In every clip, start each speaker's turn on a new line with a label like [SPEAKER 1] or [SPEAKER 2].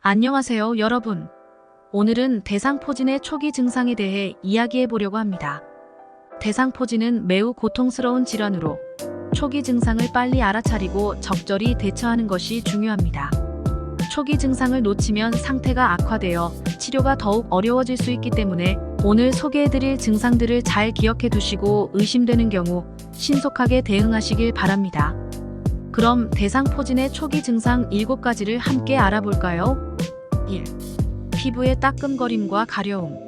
[SPEAKER 1] 안녕하세요, 여러분. 오늘은 대상포진의 초기 증상에 대해 이야기해 보려고 합니다. 대상포진은 매우 고통스러운 질환으로 초기 증상을 빨리 알아차리고 적절히 대처하는 것이 중요합니다. 초기 증상을 놓치면 상태가 악화되어 치료가 더욱 어려워질 수 있기 때문에 오늘 소개해드릴 증상들을 잘 기억해 두시고 의심되는 경우 신속하게 대응하시길 바랍니다. 그럼 대상포진의 초기 증상 7가지를 함께 알아볼까요? 1. 피부의 따끔거림과 가려움.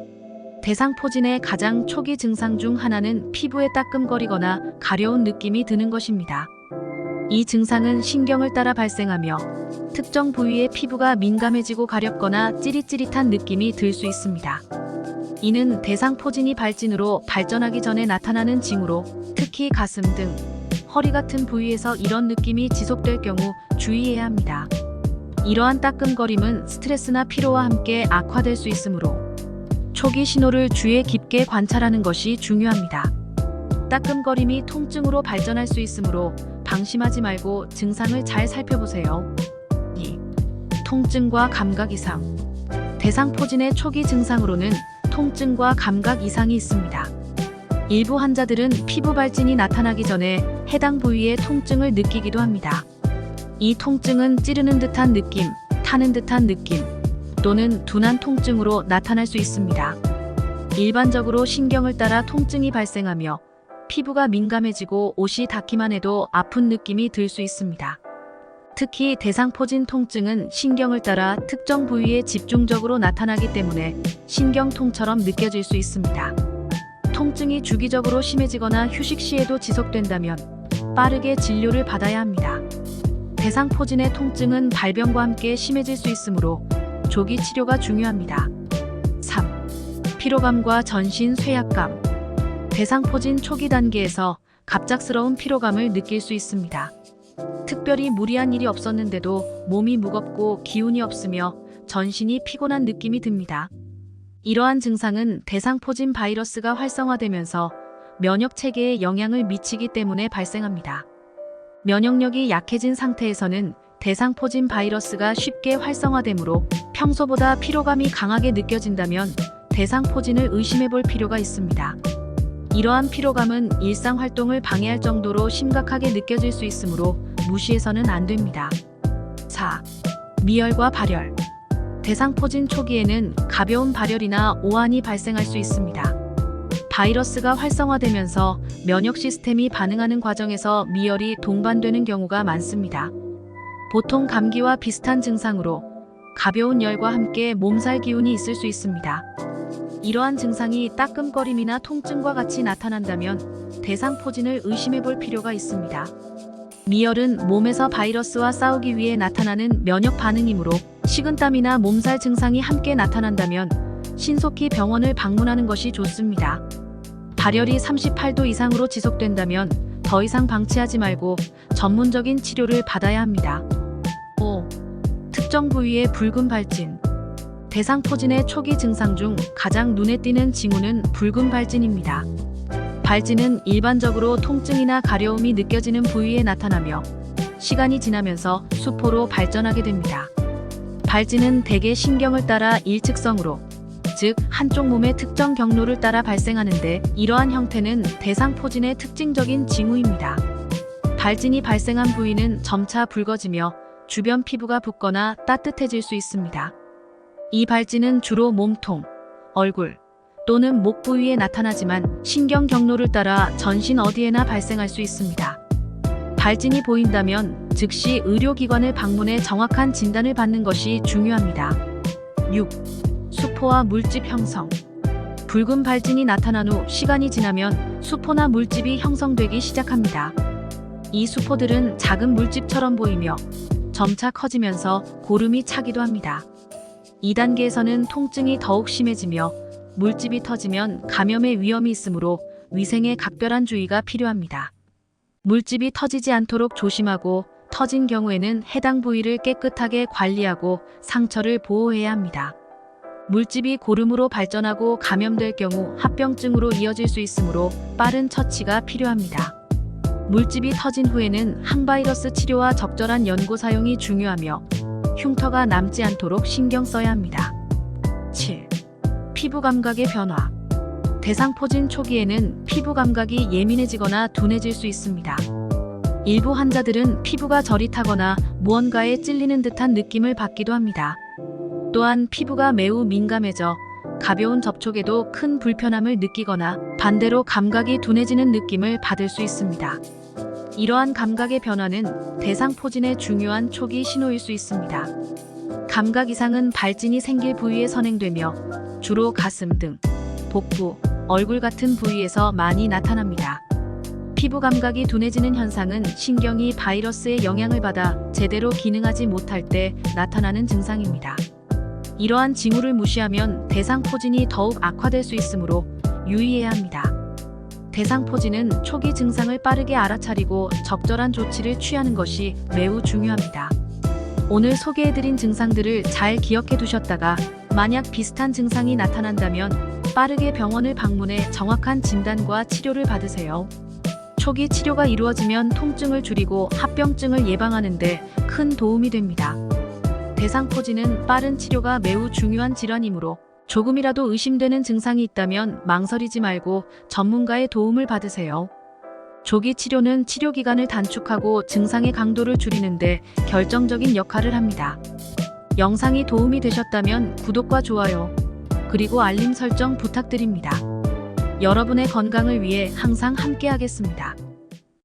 [SPEAKER 1] 대상포진의 가장 초기 증상 중 하나는 피부에 따끔거리거나 가려운 느낌이 드는 것입니다. 이 증상은 신경을 따라 발생하며 특정 부위의 피부가 민감해지고 가렵거나 찌릿찌릿한 느낌이 들 수 있습니다. 이는 대상포진이 발진으로 발전하기 전에 나타나는 징후로 특히 가슴 등 허리 같은 부위에서 이런 느낌이 지속될 경우 주의해야 합니다. 이러한 따끔거림은 스트레스나 피로와 함께 악화될 수 있으므로 초기 신호를 주의 깊게 관찰하는 것이 중요합니다. 따끔거림이 통증으로 발전할 수 있으므로 방심하지 말고 증상을 잘 살펴보세요. 2. 통증과 감각 이상. 대상포진의 초기 증상으로는 통증과 감각 이상이 있습니다. 일부 환자들은 피부 발진이 나타나기 전에 해당 부위의 통증을 느끼기도 합니다. 이 통증은 찌르는 듯한 느낌, 타는 듯한 느낌, 또는 둔한 통증으로 나타날 수 있습니다. 일반적으로 신경을 따라 통증이 발생하며 피부가 민감해지고 옷이 닿기만 해도 아픈 느낌이 들 수 있습니다. 특히 대상포진 통증은 신경을 따라 특정 부위에 집중적으로 나타나기 때문에 신경통처럼 느껴질 수 있습니다. 통증이 주기적으로 심해지거나 휴식 시에도 지속된다면 빠르게 진료를 받아야 합니다. 대상포진의 통증은 발병과 함께 심해질 수 있으므로 조기 치료가 중요합니다. 3. 피로감과 전신 쇠약감. 대상포진 초기 단계에서 갑작스러운 피로감을 느낄 수 있습니다. 특별히 무리한 일이 없었는데도 몸이 무겁고 기운이 없으며 전신이 피곤한 느낌이 듭니다. 이러한 증상은 대상포진 바이러스가 활성화되면서 면역 체계에 영향을 미치기 때문에 발생합니다. 면역력이 약해진 상태에서는 대상포진 바이러스가 쉽게 활성화되므로 평소보다 피로감이 강하게 느껴진다면 대상포진을 의심해 볼 필요가 있습니다. 이러한 피로감은 일상활동을 방해할 정도로 심각하게 느껴질 수 있으므로 무시해서는 안 됩니다. 4. 미열과 발열. 대상포진 초기에는 가벼운 발열이나 오한이 발생할 수 있습니다. 바이러스가 활성화되면서 면역 시스템이 반응하는 과정에서 미열이 동반되는 경우가 많습니다. 보통 감기와 비슷한 증상으로 가벼운 열과 함께 몸살 기운이 있을 수 있습니다. 이러한 증상이 따끔거림이나 통증과 같이 나타난다면 대상포진을 의심해 볼 필요가 있습니다. 미열은 몸에서 바이러스와 싸우기 위해 나타나는 면역 반응이므로 식은땀이나 몸살 증상이 함께 나타난다면 신속히 병원을 방문하는 것이 좋습니다. 발열이 38도 이상으로 지속된다면 더 이상 방치하지 말고 전문적인 치료를 받아야 합니다. 5. 특정 부위의 붉은 발진. 대상포진의 초기 증상 중 가장 눈에 띄는 징후는 붉은 발진입니다. 발진은 일반적으로 통증이나 가려움이 느껴지는 부위에 나타나며 시간이 지나면서 수포로 발전하게 됩니다. 발진은 대개 신경을 따라 일측성으로, 즉 한쪽 몸의 특정 경로를 따라 발생하는데 이러한 형태는 대상포진의 특징적인 징후입니다. 발진이 발생한 부위는 점차 붉어지며 주변 피부가 붓거나 따뜻해질 수 있습니다. 이 발진은 주로 몸통, 얼굴 또는 목 부위에 나타나지만 신경 경로를 따라 전신 어디에나 발생할 수 있습니다. 발진이 보인다면 즉시 의료기관을 방문해 정확한 진단을 받는 것이 중요합니다. 6. 수포와 물집 형성. 붉은 발진이 나타난 후 시간이 지나면 수포나 물집이 형성되기 시작합니다. 이 수포들은 작은 물집처럼 보이며 점차 커지면서 고름이 차기도 합니다. 2단계에서는 통증이 더욱 심해지며 물집이 터지면 감염의 위험이 있으므로 위생에 각별한 주의가 필요합니다. 물집이 터지지 않도록 조심하고 터진 경우에는 해당 부위를 깨끗하게 관리하고 상처를 보호해야 합니다. 물집이 고름으로 발전하고 감염될 경우 합병증으로 이어질 수 있으므로 빠른 처치가 필요합니다. 물집이 터진 후에는 항바이러스 치료와 적절한 연고 사용이 중요하며 흉터가 남지 않도록 신경 써야 합니다. 7. 피부 감각의 변화. 대상포진 초기에는 피부 감각이 예민해지거나 둔해질 수 있습니다. 일부 환자들은 피부가 저릿하거나 무언가에 찔리는 듯한 느낌을 받기도 합니다. 또한 피부가 매우 민감해져 가벼운 접촉에도 큰 불편함을 느끼거나 반대로 감각이 둔해지는 느낌을 받을 수 있습니다. 이러한 감각의 변화는 대상포진의 중요한 초기 신호일 수 있습니다. 감각 이상은 발진이 생길 부위에 선행되며 주로 가슴 등, 복부, 얼굴 같은 부위에서 많이 나타납니다. 피부 감각이 둔해지는 현상은 신경이 바이러스의 영향을 받아 제대로 기능하지 못할 때 나타나는 증상입니다. 이러한 징후를 무시하면 대상포진이 더욱 악화될 수 있으므로 유의해야 합니다. 대상포진은 초기 증상을 빠르게 알아차리고 적절한 조치를 취하는 것이 매우 중요합니다. 오늘 소개해드린 증상들을 잘 기억해 두셨다가 만약 비슷한 증상이 나타난다면 빠르게 병원을 방문해 정확한 진단과 치료를 받으세요. 초기 치료가 이루어지면 통증을 줄이고 합병증을 예방하는 데 큰 도움이 됩니다. 대상포진은 빠른 치료가 매우 중요한 질환이므로 조금이라도 의심되는 증상이 있다면 망설이지 말고 전문가의 도움을 받으세요. 조기 치료는 치료 기간을 단축하고 증상의 강도를 줄이는 데 결정적인 역할을 합니다. 영상이 도움이 되셨다면 구독과 좋아요, 그리고 알림 설정 부탁드립니다. 여러분의 건강을 위해 항상 함께하겠습니다.